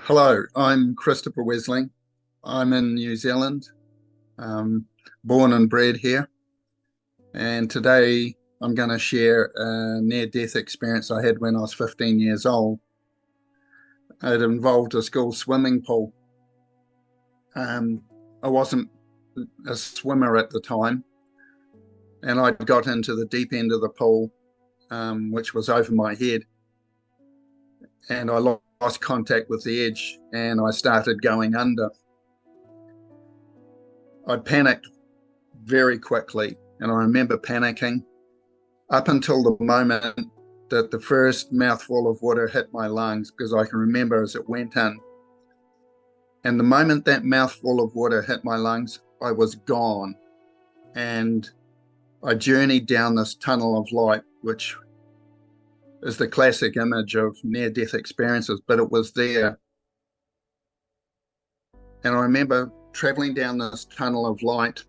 Hello, I'm Christopher Wesling. I'm in New Zealand, um, born and bred here. And today I'm going to share a near-death experience I had when I was 15 years old. It involved a school swimming pool. Um, I wasn't a swimmer at the time, and I got into the deep end of the pool, which was over my head, and I lost contact with the edge, and I started going under. I panicked very quickly, and I remember panicking up until the moment that the first mouthful of water hit my lungs, because I can remember as it went in. And the moment that mouthful of water hit my lungs, I was gone. And I journeyed down this tunnel of light, which is the classic image of near-death experiences, but it was there. And I remember traveling down this tunnel of light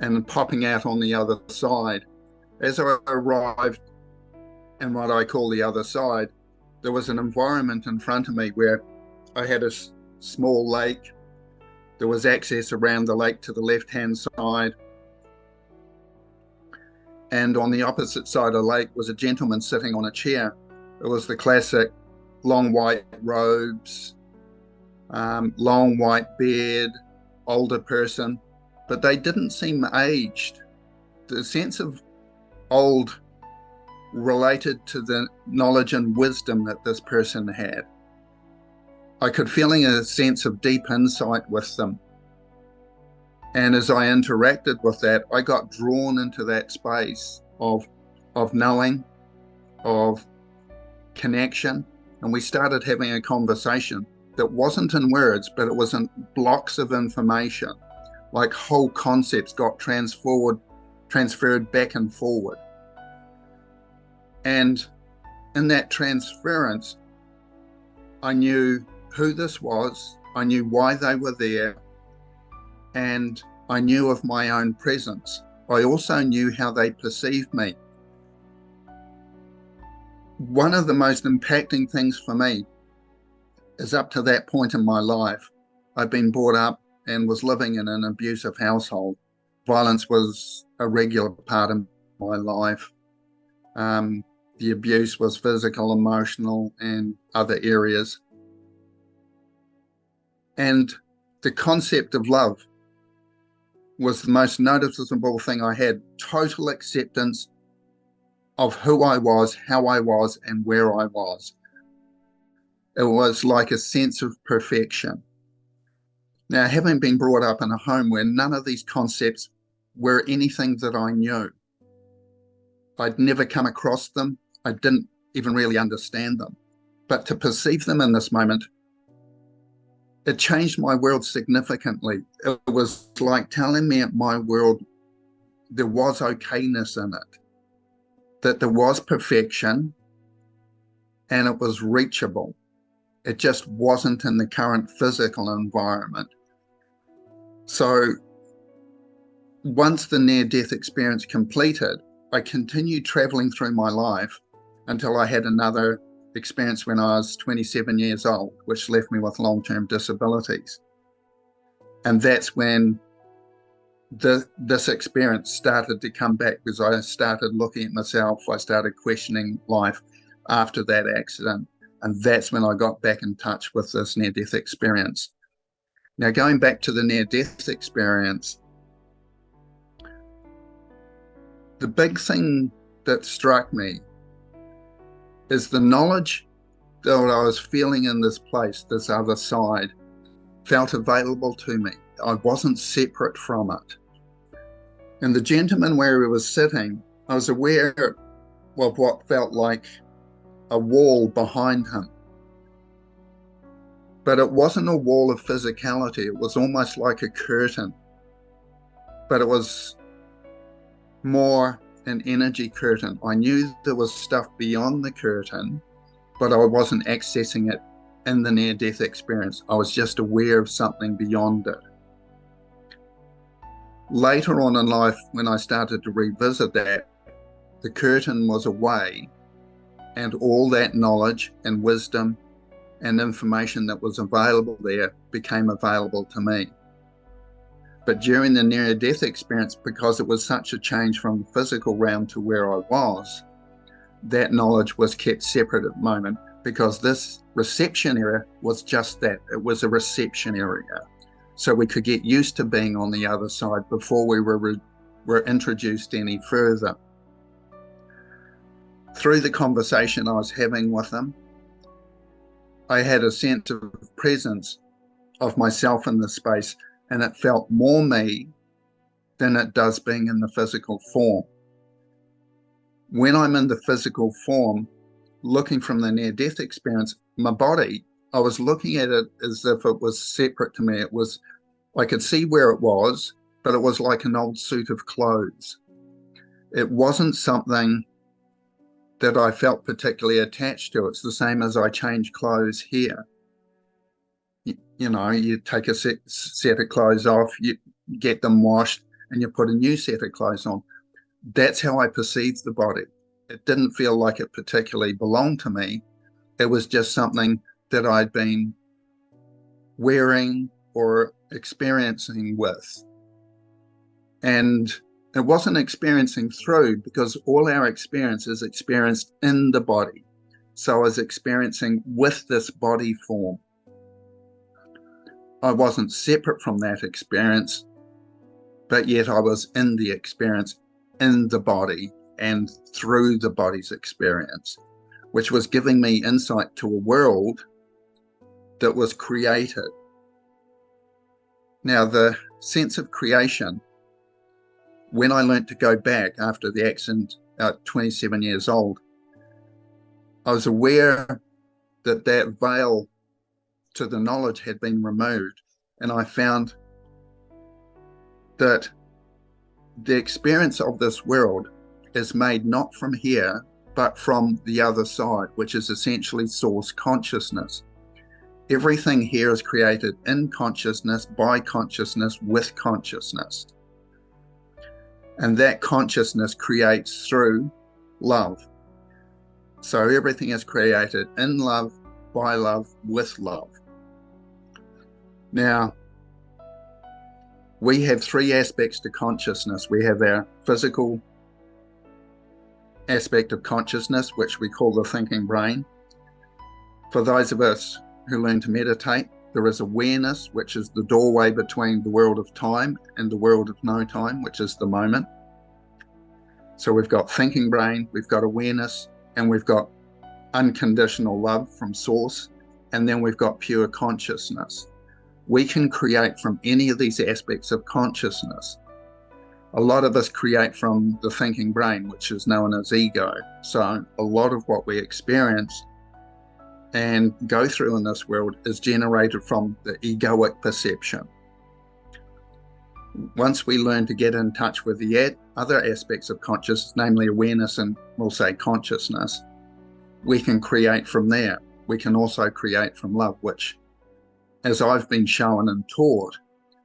and popping out on the other side. As I arrived in what I call the other side, there was an environment in front of me where I had a small lake. There was access around the lake to the left-hand side. And on the opposite side of the lake was a gentleman sitting on a chair. It was the classic long white robes, long white beard, older person, but they didn't seem aged. The sense of old related to the knowledge and wisdom that this person had. I could feel a sense of deep insight with them. And as I interacted with that, I got drawn into that space of knowing, of connection. And we started having a conversation that wasn't in words, but it was in blocks of information, like whole concepts got transferred back and forward. And in that transference, I knew who this was, I knew why they were there, and I knew of my own presence. I also knew how they perceived me. One of the most impacting things for me is up to that point in my life, I'd been brought up and was living in an abusive household. Violence was a regular part of my life. The abuse was physical, emotional, and other areas. And the concept of love was the most noticeable thing I had. Total acceptance of who I was, how I was, and where I was. It was like a sense of perfection. Now, having been brought up in a home where none of these concepts were anything that I knew, I'd never come across them. I didn't even really understand them. But to perceive them in this moment, it changed my world significantly. It was like telling me at my world there was okayness in it, that there was perfection and it was reachable. It just wasn't in the current physical environment. So once the near-death experience completed, I continued traveling through my life until I had another experience when I was 27 years old, which left me with long-term disabilities. And that's when this experience started to come back, because I started looking at myself. I started questioning life after that accident. And that's when I got back in touch with this near-death experience. Now, going back to the near-death experience, the big thing that struck me is the knowledge that I was feeling in this place, this other side, felt available to me. I wasn't separate from it. And the gentleman where he was sitting, I was aware of what felt like a wall behind him. But it wasn't a wall of physicality. It was almost like a curtain. But it was more an energy curtain. I knew there was stuff beyond the curtain, but I wasn't accessing it in the near-death experience. I was just aware of something beyond it. Later on in life, when I started to revisit that, the curtain was away, and all that knowledge and wisdom and information that was available there became available to me. But during the near-death experience, because it was such a change from the physical realm to where I was, that knowledge was kept separate at the moment, because this reception area was just that. It was a reception area. So we could get used to being on the other side before we were introduced any further. Through the conversation I was having with them, I had a sense of presence of myself in the space, and it felt more me than it does being in the physical form. When I'm in the physical form, looking from the near-death experience, my body, I was looking at it as if it was separate to me. It was, I could see where it was, but it was like an old suit of clothes. It wasn't something that I felt particularly attached to. It's the same as I change clothes here. You know, you take a set of clothes off, you get them washed, and you put a new set of clothes on. That's how I perceived the body. It didn't feel like it particularly belonged to me. It was just something that I'd been wearing or experiencing with. And it wasn't experiencing through, because all our experience is experienced in the body. So I was experiencing with this body form. I wasn't separate from that experience, but yet I was in the experience, in the body, and through the body's experience, which was giving me insight to a world that was created. Now, the sense of creation, when I learned to go back after the accident at 27 years old, I was aware that that veil to the knowledge had been removed, and I found that the experience of this world is made not from here, but from the other side, which is essentially source consciousness. Everything here is created in consciousness, by consciousness, with consciousness. And that consciousness creates through love. So everything is created in love, by love, with love. Now, we have three aspects to consciousness. We have our physical aspect of consciousness, which we call the thinking brain. For those of us who learn to meditate, there is awareness, which is the doorway between the world of time and the world of no time, which is the moment. So we've got thinking brain, we've got awareness, and we've got unconditional love from source, and then we've got pure consciousness. We can create from any of these aspects of consciousness. A lot of us create from the thinking brain, which is known as ego. So a lot of what we experience and go through in this world is generated from the egoic perception. Once we learn to get in touch with the other aspects of consciousness, namely awareness and we'll say consciousness, we can create from there. We can also create from love, which, as I've been shown and taught,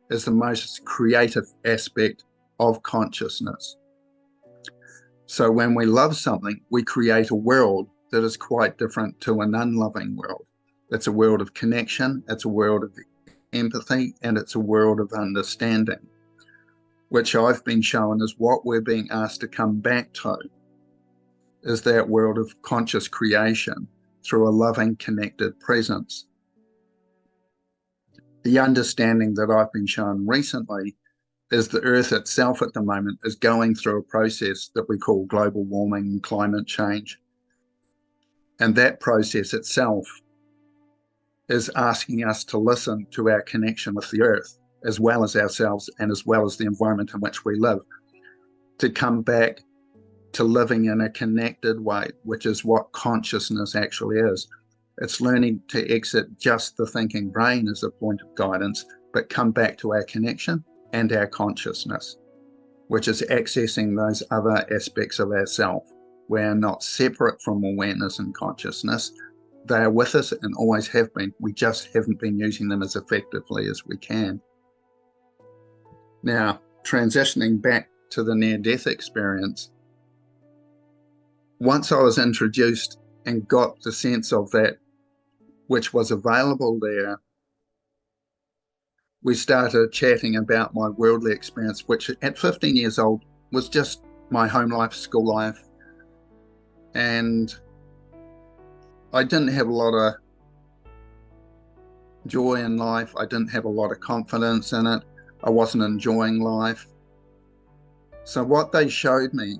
is the most creative aspect of consciousness. So when we love something, we create a world that is quite different to an unloving world. It's a world of connection, it's a world of empathy, and it's a world of understanding, which I've been shown is what we're being asked to come back to, is that world of conscious creation through a loving, connected presence. The understanding that I've been shown recently is the Earth itself at the moment is going through a process that we call global warming and climate change. And that process itself is asking us to listen to our connection with the Earth, as well as ourselves and as well as the environment in which we live, to come back to living in a connected way, which is what consciousness actually is. It's learning to exit just the thinking brain as a point of guidance, but come back to our connection and our consciousness, which is accessing those other aspects of ourself. We're not separate from awareness and consciousness. They are with us and always have been. We just haven't been using them as effectively as we can. Now, transitioning back to the near-death experience, once I was introduced and got the sense of that which was available there, we started chatting about my worldly experience, which at 15 years old was just my home life, school life. And I didn't have a lot of joy in life. I didn't have a lot of confidence in it. I wasn't enjoying life. So what they showed me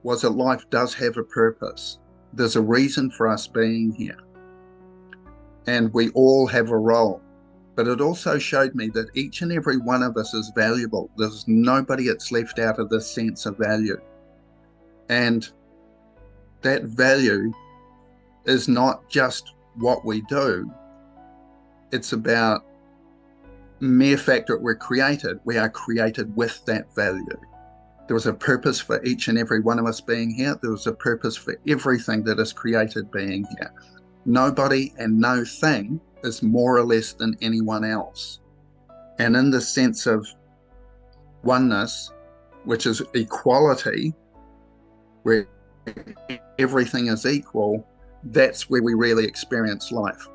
was that life does have a purpose. There's a reason for us being here. And we all have a role. But it also showed me that each and every one of us is valuable. There's nobody that's left out of this sense of value. And that value is not just what we do. It's about mere fact that we're created. We are created with that value. There was a purpose for each and every one of us being here. There was a purpose for everything that is created being here. Nobody and no thing is more or less than anyone else. And in the sense of oneness, which is equality, where everything is equal, that's where we really experience life.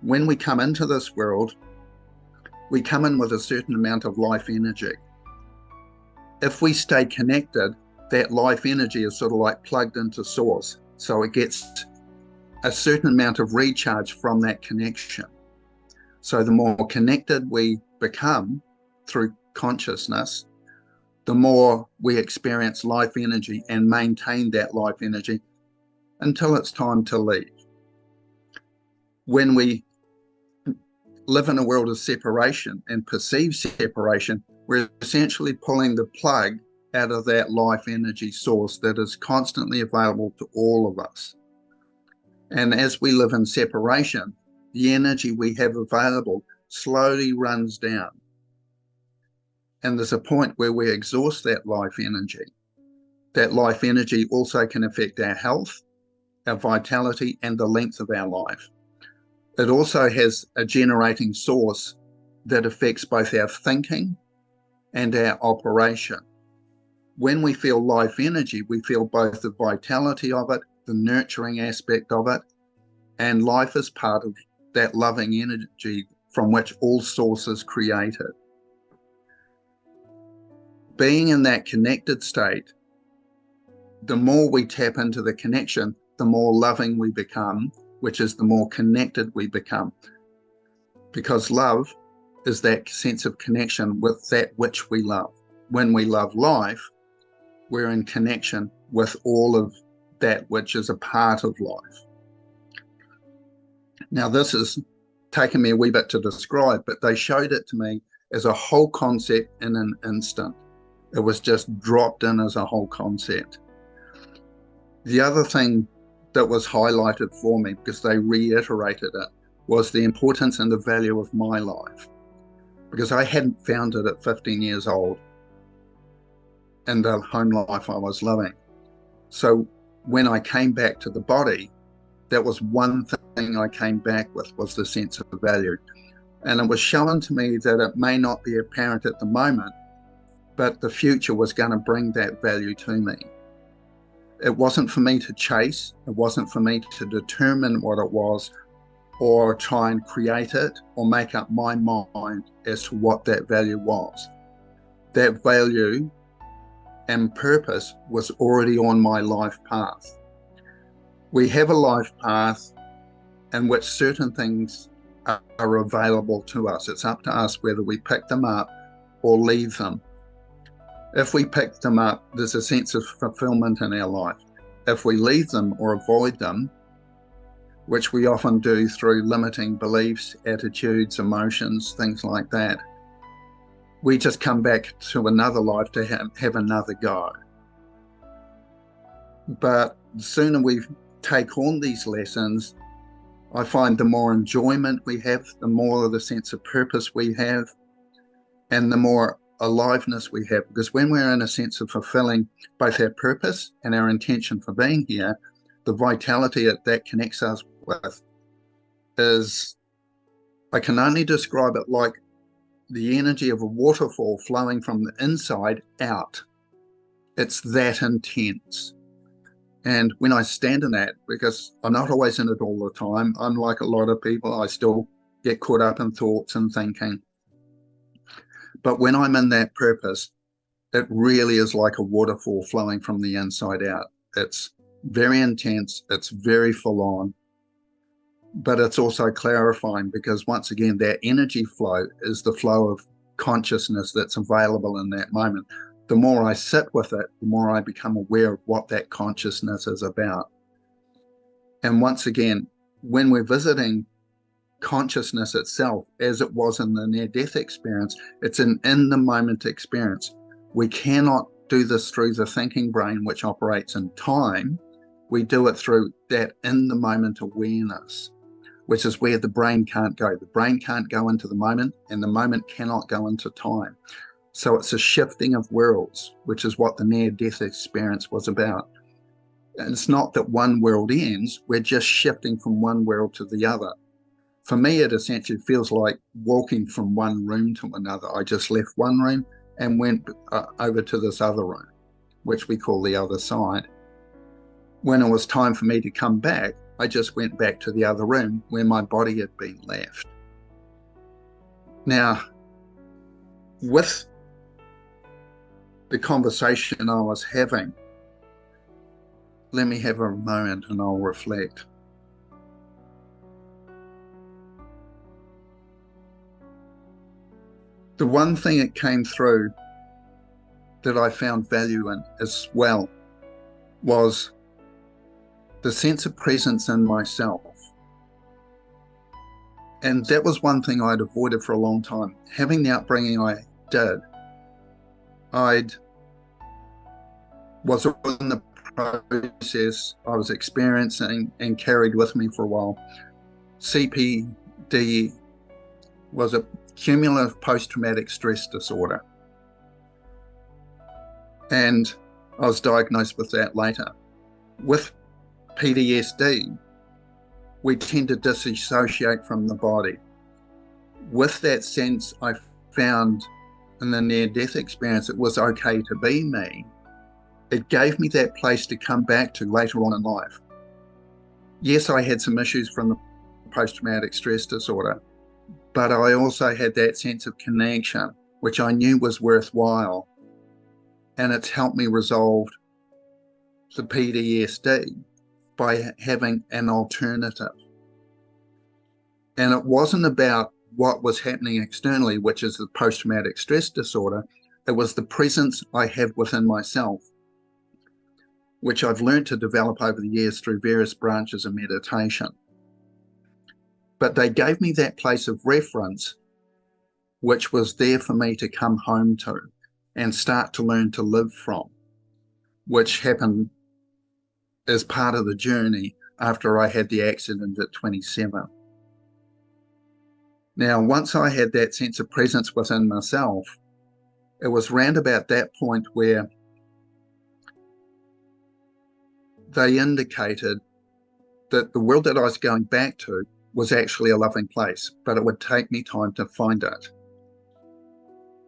When we come into this world, we come in with a certain amount of life energy. If we stay connected, that life energy is sort of like plugged into source. So it gets a certain amount of recharge from that connection. So the more connected we become through consciousness, the more we experience life energy and maintain that life energy until it's time to leave. When we live in a world of separation and perceive separation, we're essentially pulling the plug out of that life energy source that is constantly available to all of us. And as we live in separation, the energy we have available slowly runs down. And there's a point where we exhaust that life energy. That life energy also can affect our health, our vitality, and the length of our life. It also has a generating source that affects both our thinking and our operation. When we feel life energy, we feel both the vitality of it, the nurturing aspect of it, and life is part of that loving energy from which all source is created. Being in that connected state, the more we tap into the connection, the more loving we become, which is the more connected we become. Because love is that sense of connection with that which we love. When we love life, we're in connection with all of that which is a part of life. Now, this has taken me a wee bit to describe, but they showed it to me as a whole concept in an instant. It was just dropped in as a whole concept. The other thing that was highlighted for me, because they reiterated it, was the importance and the value of my life. Because I hadn't found it at 15 years old in the home life I was living. So when I came back to the body, that was one thing I came back with, was the sense of value. And it was shown to me that it may not be apparent at the moment, but the future was going to bring that value to me. It wasn't for me to chase. It wasn't for me to determine what it was or try and create it or make up my mind as to what that value was. That value and purpose was already on my life path. We have a life path in which certain things are available to us. It's up to us whether we pick them up or leave them. If we pick them up, there's a sense of fulfillment in our life. If we leave them or avoid them, which we often do through limiting beliefs, attitudes, emotions, things like that, we just come back to another life to have another go. But the sooner we take on these lessons, I find the more enjoyment we have, the more of the sense of purpose we have, and the more aliveness we have. Because when we're in a sense of fulfilling both our purpose and our intention for being here, the vitality that connects us with is, I can only describe it like the energy of a waterfall flowing from the inside out. It's that intense. And when I stand in that, because I'm not always in it all the time, I'm like a lot of people, I still get caught up in thoughts and thinking. But when I'm in that purpose, it really is like a waterfall flowing from the inside out. It's very intense, it's very full on, but it's also clarifying, because once again, that energy flow is the flow of consciousness that's available in that moment. The more I sit with it, the more I become aware of what that consciousness is about. And once again, when we're visiting consciousness itself, as it was in the near-death experience, it's an in-the-moment experience. We cannot do this through the thinking brain, which operates in time. We do it through that in-the-moment awareness, which is where the brain can't go. The brain can't go into the moment, and the moment cannot go into time. So it's a shifting of worlds, which is what the near-death experience was about. And it's not that one world ends, we're just shifting from one world to the other. For me, it essentially feels like walking from one room to another. I just left one room and went over to this other room, which we call the other side. When it was time for me to come back, I just went back to the other room where my body had been left. Now, with the conversation I was having, let me have a moment and I'll reflect. The one thing that came through that I found value in as well was the sense of presence in myself. And that was one thing I'd avoided for a long time. Having the upbringing I did, I was in the process I was experiencing and carried with me for a while. CPD was a cumulative post-traumatic stress disorder. And I was diagnosed with that later. With PTSD, we tend to disassociate from the body. With that sense, I found in the near-death experience, it was okay to be me. It gave me that place to come back to later on in life. Yes, I had some issues from the post-traumatic stress disorder, but I also had that sense of connection, which I knew was worthwhile. And it's helped me resolve the PTSD by having an alternative. And it wasn't about what was happening externally, which is the post-traumatic stress disorder. It was the presence I have within myself, which I've learned to develop over the years through various branches of meditation. But they gave me that place of reference, which was there for me to come home to and start to learn to live from, which happened as part of the journey after I had the accident at 27. Now, once I had that sense of presence within myself, it was round about that point where they indicated that the world that I was going back to was actually a loving place, but it would take me time to find it.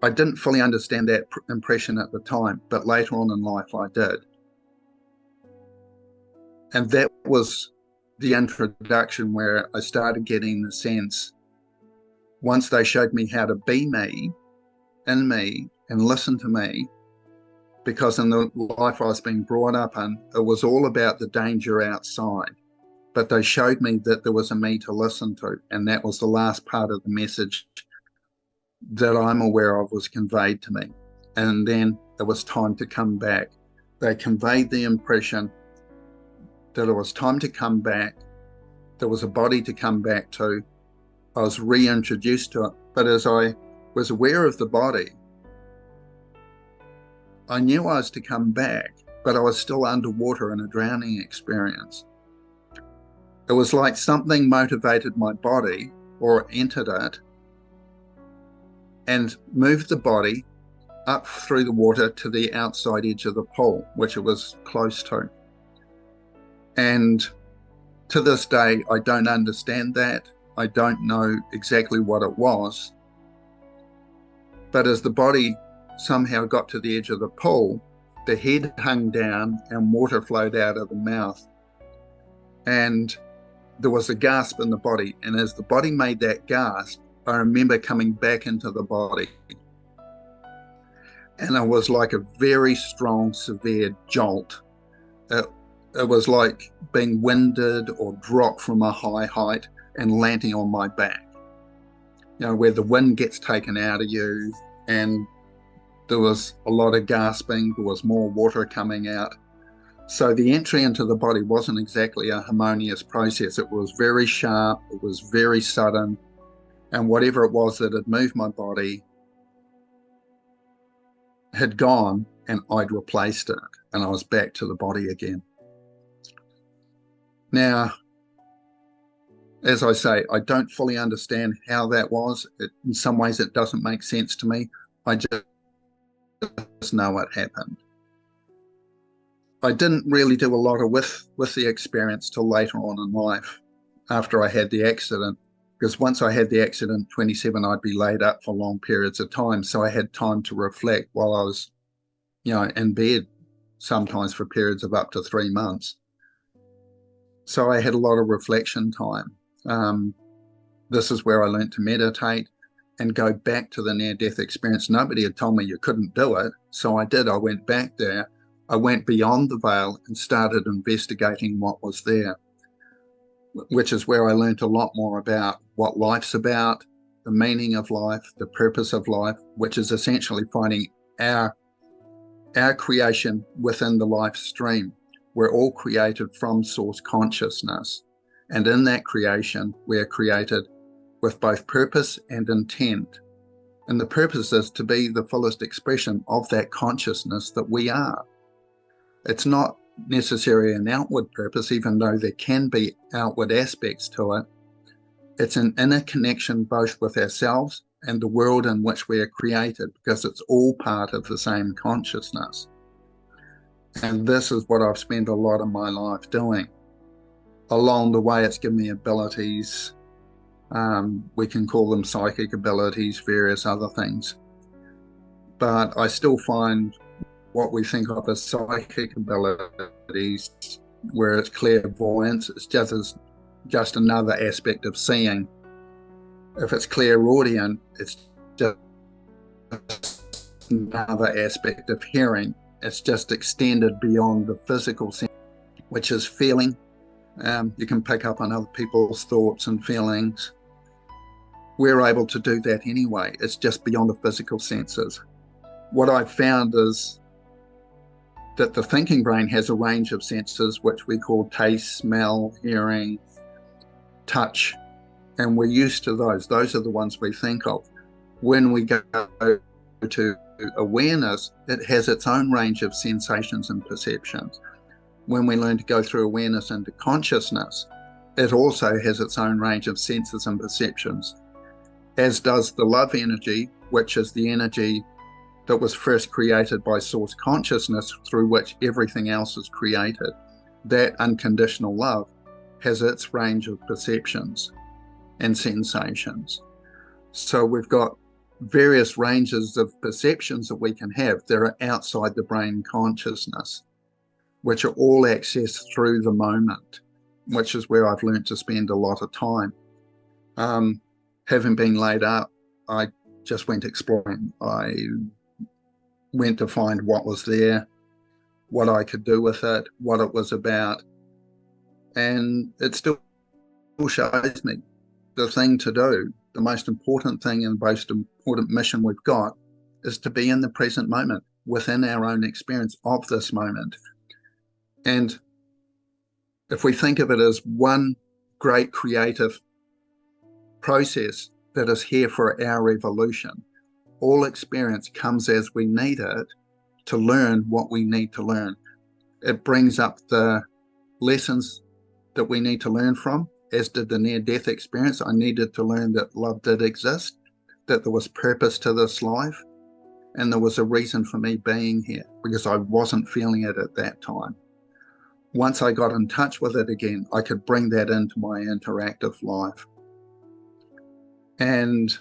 I didn't fully understand that impression at the time, but later on in life I did. And that was the introduction where I started getting the sense, once they showed me how to be me, in me, and listen to me, because in the life I was being brought up in, it was all about the danger outside. But they showed me that there was a me to listen to, and that was the last part of the message that I'm aware of was conveyed to me. And then it was time to come back. They conveyed the impression that it was time to come back. There was a body to come back to. I was reintroduced to it. But as I was aware of the body, I knew I was to come back, but I was still underwater in a drowning experience. It was like something motivated my body, or entered it, and moved the body up through the water to the outside edge of the pool, which it was close to. And to this day, I don't understand that. I don't know exactly what it was. But as the body somehow got to the edge of the pool, the head hung down and water flowed out of the mouth. And there was a gasp in the body. And as the body made that gasp, I remember coming back into the body. And it was like a very strong, severe jolt. It was like being winded or dropped from a high height and landing on my back. You know, where the wind gets taken out of you, and there was a lot of gasping, there was more water coming out. So the entry into the body wasn't exactly a harmonious process. It was very sharp, it was very sudden, and whatever it was that had moved my body had gone, and I'd replaced it, and I was back to the body again. Now, as I say, I don't fully understand how that was. In some ways, it doesn't make sense to me. I just know it happened. I didn't really do a lot of with the experience till later on in life, after I had the accident, because once I had the accident, 27, I'd be laid up for long periods of time. So I had time to reflect while I was, you know, in bed, sometimes for periods of up to 3 months. So I had a lot of reflection time. This is where I learned to meditate and go back to the near-death experience. Nobody had told me you couldn't do it, so I did. I went back there. I went beyond the veil and started investigating what was there, which is where I learned a lot more about what life's about, the meaning of life, the purpose of life, which is essentially finding our creation within the life stream. We're all created from source consciousness. And in that creation, we're created with both purpose and intent. And the purpose is to be the fullest expression of that consciousness that we are. It's not necessarily an outward purpose, even though there can be outward aspects to it. It's an inner connection both with ourselves and the world in which we are created, because it's all part of the same consciousness. And this is what I've spent a lot of my life doing. Along the way, it's given me abilities. We can call them psychic abilities, various other things. But I still find what we think of as psychic abilities, where it's clairvoyance, it's just another aspect of seeing. If it's clairaudient, it's just another aspect of hearing. It's just extended beyond the physical sense, which is feeling. You can pick up on other people's thoughts and feelings. We're able to do that anyway. It's just beyond the physical senses. What I've found is that the thinking brain has a range of senses, which we call taste, smell, hearing, touch, and we're used to those. Those are the ones we think of. When we go to awareness, it has its own range of sensations and perceptions. When we learn to go through awareness into consciousness, it also has its own range of senses and perceptions, as does the love energy, which is the energy that was first created by source consciousness, through which everything else is created. That unconditional love has its range of perceptions and sensations. So we've got various ranges of perceptions that we can have that are outside the brain consciousness, which are all accessed through the moment, which is where I've learned to spend a lot of time. Having been laid up, I just went exploring. I went to find what was there, what I could do with it, what it was about. And it still shows me the thing to do. The most important thing and most important mission we've got is to be in the present moment, within our own experience of this moment. And if we think of it as one great creative process that is here for our evolution, all experience comes as we need it to learn what we need to learn. It brings up the lessons that we need to learn from, as did the near-death experience. I needed to learn that love did exist, that there was purpose to this life, and there was a reason for me being here, because I wasn't feeling it at that time. Once I got in touch with it again, I could bring that into my interactive life. And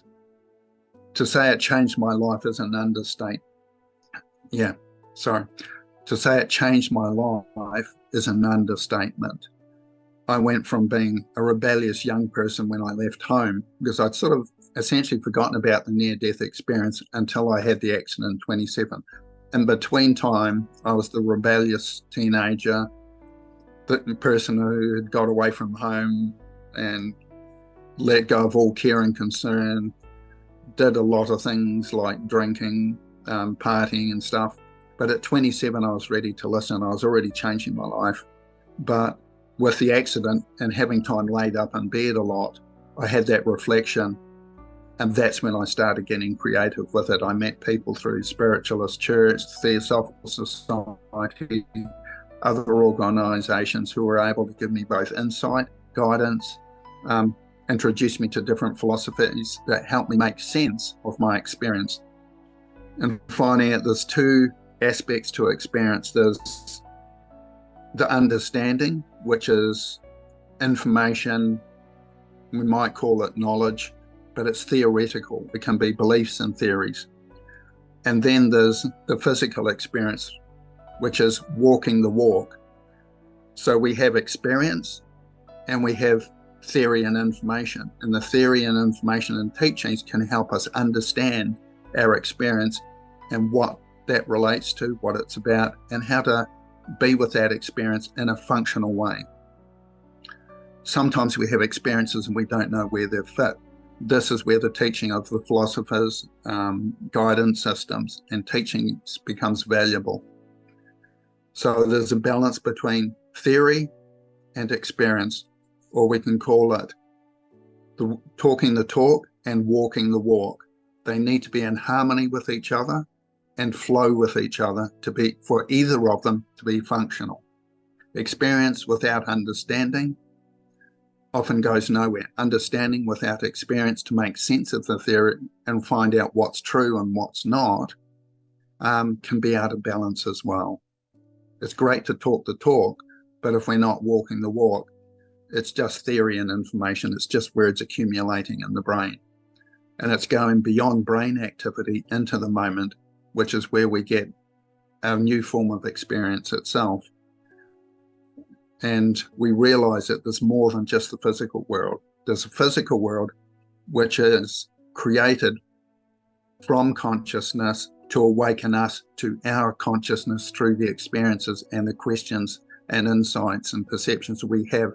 to say it changed my life is an understatement. Yeah, sorry. To say it changed my life is an understatement. I went from being a rebellious young person when I left home, because I'd sort of essentially forgotten about the near-death experience until I had the accident in 27. In between time, I was the rebellious teenager, the person who had got away from home and let go of all care and concern, did a lot of things like drinking, partying and stuff. But at 27, I was ready to listen. I was already changing my life. But with the accident and having time laid up in bed a lot, I had that reflection. And that's when I started getting creative with it. I met people through Spiritualist Church, Theosophical Society, other organisations who were able to give me both insight, guidance, introduce me to different philosophies that helped me make sense of my experience. And finding out there's two aspects to experience. There's the understanding, which is information, we might call it knowledge, but it's theoretical. It can be beliefs and theories. And then there's the physical experience, which is walking the walk. So we have experience and we have theory and information. And the theory and information and teachings can help us understand our experience and what that relates to, what it's about, and how to be with that experience in a functional way. Sometimes we have experiences and we don't know where they're fit. This is where the teaching of the philosophers, guidance systems and teachings becomes valuable. So there's a balance between theory and experience, or we can call it talking the talk and walking the walk. They need to be in harmony with each other and flow with each other for either of them to be functional. Experience without understanding often goes nowhere. Understanding without experience to make sense of the theory and find out what's true and what's not can be out of balance as well. It's great to talk the talk, but if we're not walking the walk, it's just theory and information. It's just words accumulating in the brain. And it's going beyond brain activity into the moment, which is where we get our new form of experience itself. And we realize that there's more than just the physical world. There's a physical world which is created from consciousness to awaken us to our consciousness through the experiences and the questions and insights and perceptions we have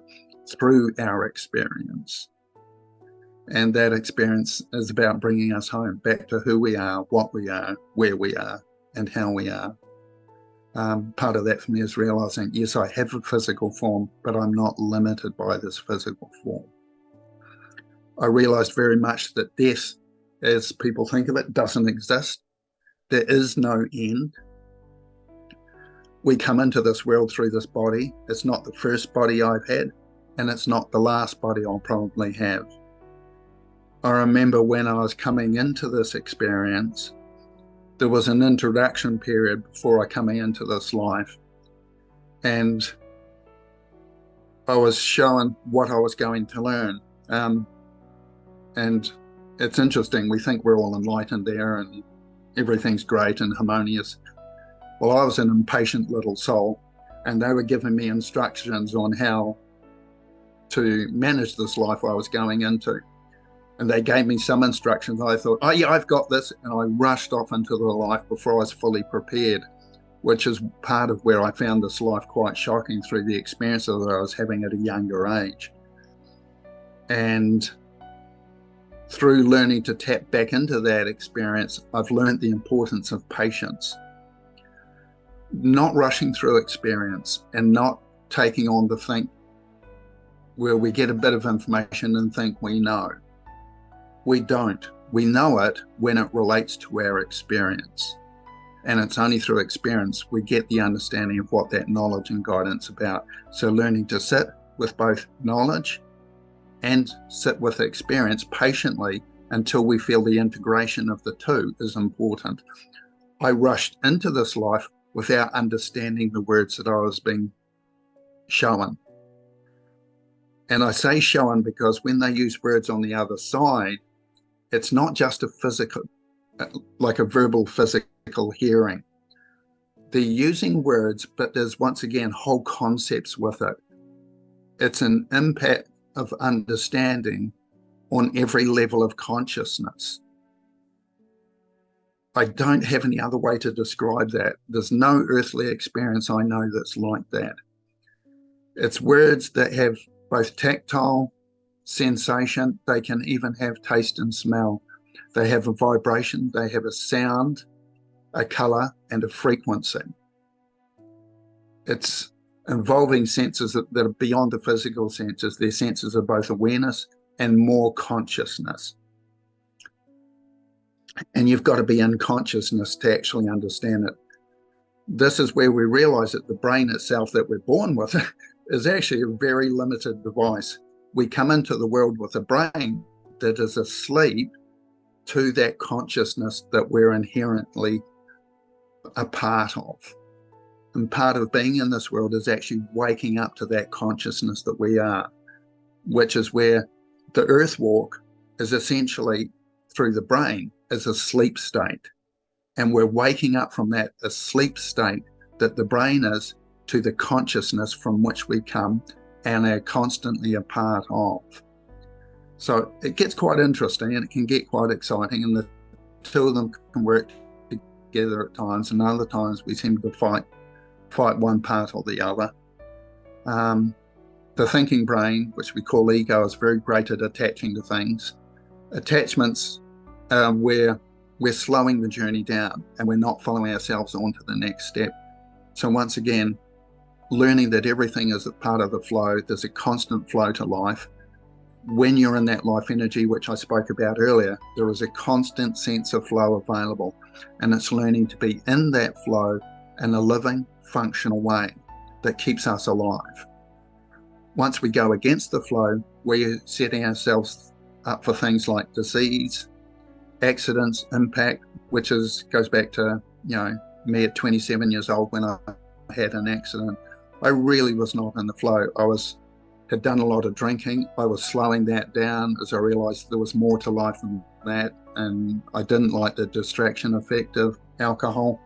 through our experience. And that experience is about bringing us home, back to who we are, what we are, where we are, and how we are. Part of that for me is realizing, yes, I have a physical form, but I'm not limited by this physical form. I realized very much that death, as people think of it, doesn't exist. There is no end. We come into this world through this body. It's not the first body I've had, and it's not the last body I'll probably have. I remember when I was coming into this experience, there was an introduction period before I coming into this life. And I was shown what I was going to learn. And it's interesting, we think we're all enlightened there and everything's great and harmonious. Well, I was an impatient little soul, and they were giving me instructions on how to manage this life I was going into. And they gave me some instructions. I thought, oh yeah, I've got this. And I rushed off into the life before I was fully prepared, which is part of where I found this life quite shocking through the experiences that I was having at a younger age. And through learning to tap back into that experience, I've learned the importance of patience. Not rushing through experience and not taking on the think where we get a bit of information and think we know. We don't. We know it when it relates to our experience. And it's only through experience we get the understanding of what that knowledge and guidance is about. So learning to sit with both knowledge and sit with experience patiently until we feel the integration of the two is important. I rushed into this life without understanding the words that I was being shown. And I say shown because when they use words on the other side, it's not just a physical, like a verbal physical hearing. They're using words, but there's once again whole concepts with it. It's an impact of understanding on every level of consciousness. I don't have any other way to describe that. There's no earthly experience I know that's like that. It's words that have both tactile sensation, they can even have taste and smell. They have a vibration, they have a sound, a color, and a frequency. It's involving senses that are beyond the physical senses. They're senses of both awareness and more consciousness. And you've got to be in consciousness to actually understand it. This is where we realize that the brain itself that we're born with is actually a very limited device. We come into the world with a brain that is asleep to that consciousness that we're inherently a part of. And part of being in this world is actually waking up to that consciousness that we are, which is where the earth walk is essentially through the brain is a sleep state. And we're waking up from that asleep state that the brain is to the consciousness from which we come and are constantly a part of. So it gets quite interesting and it can get quite exciting, and the two of them can work together at times, and other times we seem to fight one part or the other. The thinking brain, which we call ego, is very great at attaching to things. Attachments where we're slowing the journey down and we're not following ourselves on to the next step. So once again, learning that everything is a part of the flow, there's a constant flow to life. When you're in that life energy, which I spoke about earlier, there is a constant sense of flow available, and it's learning to be in that flow in a living, functional way that keeps us alive. Once we go against the flow, we're setting ourselves up for things like disease, accidents, impact, which goes back to, me at 27 years old when I had an accident. I really was not in the flow. Had done a lot of drinking. I was slowing that down as I realized there was more to life than that, and I didn't like the distraction effect of alcohol.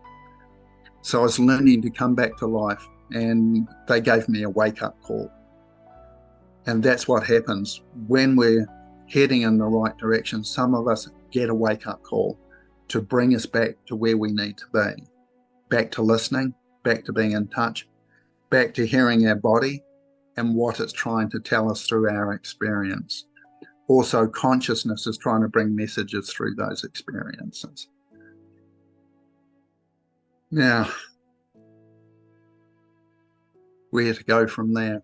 So I was learning to come back to life, and they gave me a wake-up call. And that's what happens when we're heading in the right direction. Some of us get a wake-up call to bring us back to where we need to be, back to listening, back to being in touch, back to hearing our body and what it's trying to tell us through our experience. Also, consciousness is trying to bring messages through those experiences. Now, where to go from there?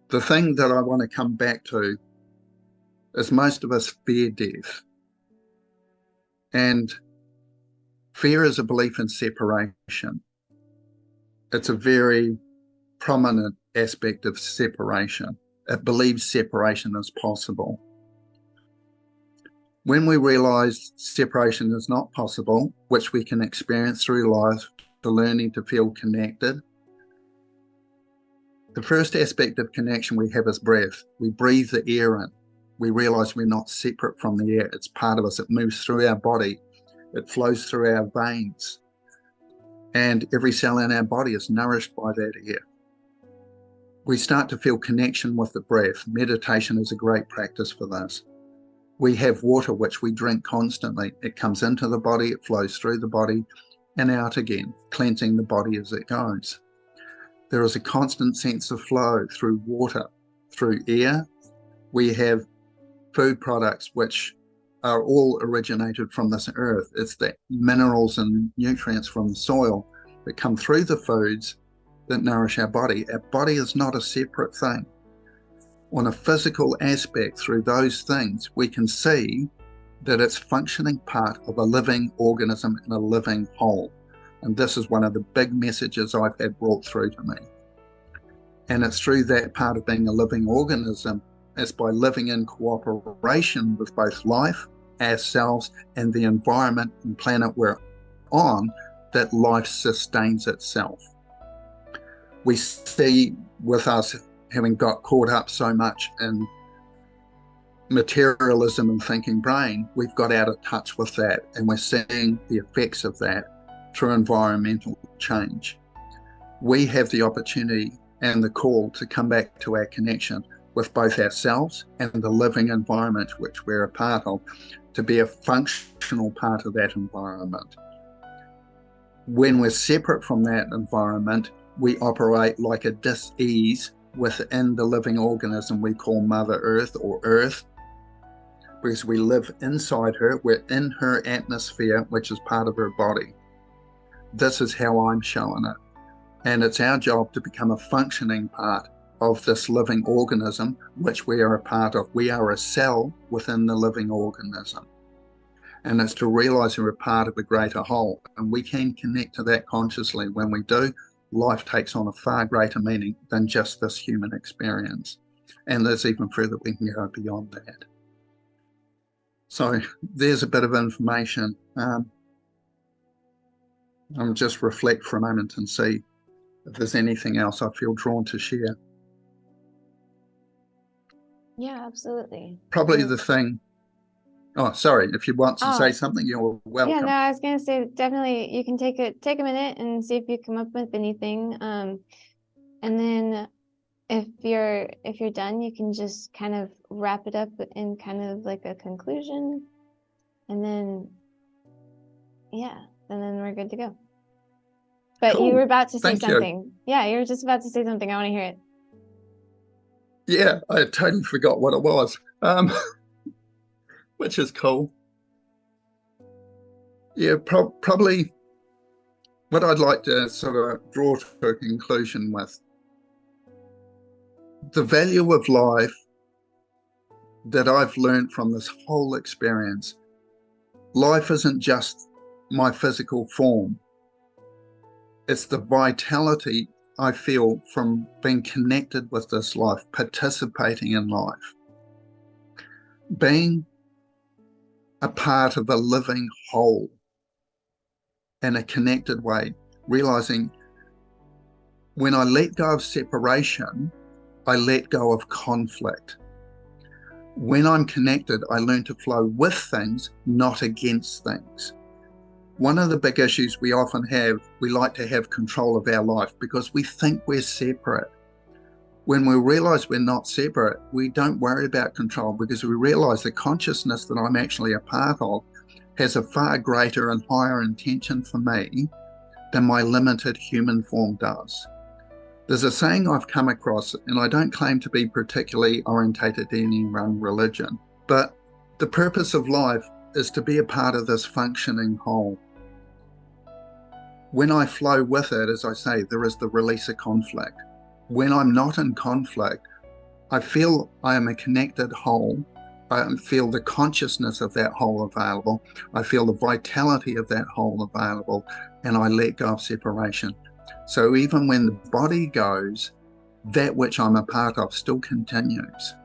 The thing that I want to come back to is most of us fear death. And fear is a belief in separation. It's a very prominent aspect of separation. It believes separation is possible. When we realize separation is not possible, which we can experience through life, the learning to feel connected, the first aspect of connection we have is breath. We breathe the air in. We realize we're not separate from the air. It's part of us. It moves through our body. It flows through our veins. And every cell in our body is nourished by that air. We start to feel connection with the breath. Meditation is a great practice for this. We have water which we drink constantly. It comes into the body, it flows through the body and out again, cleansing the body as it goes. There is a constant sense of flow through water, through air. We have food products which are all originated from this earth. It's the minerals and nutrients from the soil that come through the foods that nourish our body. Our body is not a separate thing. On a physical aspect, through those things, we can see that it's functioning part of a living organism and a living whole. And this is one of the big messages I've had brought through to me. And it's through that part of being a living organism, it's by living in cooperation with both life, ourselves, and the environment and planet we're on, that life sustains itself. We see with us having got caught up so much in materialism and thinking brain, we've got out of touch with that, and we're seeing the effects of that through environmental change. We have the opportunity and the call to come back to our connection with both ourselves and the living environment which we're a part of, to be a functional part of that environment. When we're separate from that environment, we operate like a dis-ease within the living organism we call Mother Earth, or Earth, because we live inside her, we're in her atmosphere, which is part of her body. This is how I'm showing it. And it's our job to become a functioning part of this living organism, which we are a part of. We are a cell within the living organism. And it's to realize we're a part of a greater whole. And we can connect to that consciously. When we do, life takes on a far greater meaning than just this human experience. And there's even further we can go beyond that. So there's a bit of information. I'll just reflect for a moment and see if there's anything else I feel drawn to share. Yeah, absolutely. Probably the thing. Oh, sorry. If you want to say something, you're welcome. Yeah, no, I was gonna say definitely you can take a minute and see if you come up with anything. And then if you're done, you can just kind of wrap it up in kind of like a conclusion, and then and then we're good to go. But cool. You were about to say something. Yeah, you were just about to say something. I want to hear it. Yeah, I totally forgot what it was, which is cool. Yeah, probably what I'd like to sort of draw to a conclusion with, the value of life that I've learned from this whole experience. Life isn't just my physical form. It's the vitality I feel from being connected with this life, participating in life, being a part of a living whole in a connected way, realizing when I let go of separation, I let go of conflict. When I'm connected, I learn to flow with things, not against things. One of the big issues we often have, we like to have control of our life because we think we're separate. When we realize we're not separate, we don't worry about control, because we realize the consciousness that I'm actually a part of has a far greater and higher intention for me than my limited human form does. There's a saying I've come across, and I don't claim to be particularly orientated to any one religion, but the purpose of life is to be a part of this functioning whole. When I flow with it, as I say, there is the release of conflict. When I'm not in conflict, I feel I am a connected whole. I feel the consciousness of that whole available. I feel the vitality of that whole available, and I let go of separation. So even when the body goes, that which I'm a part of still continues.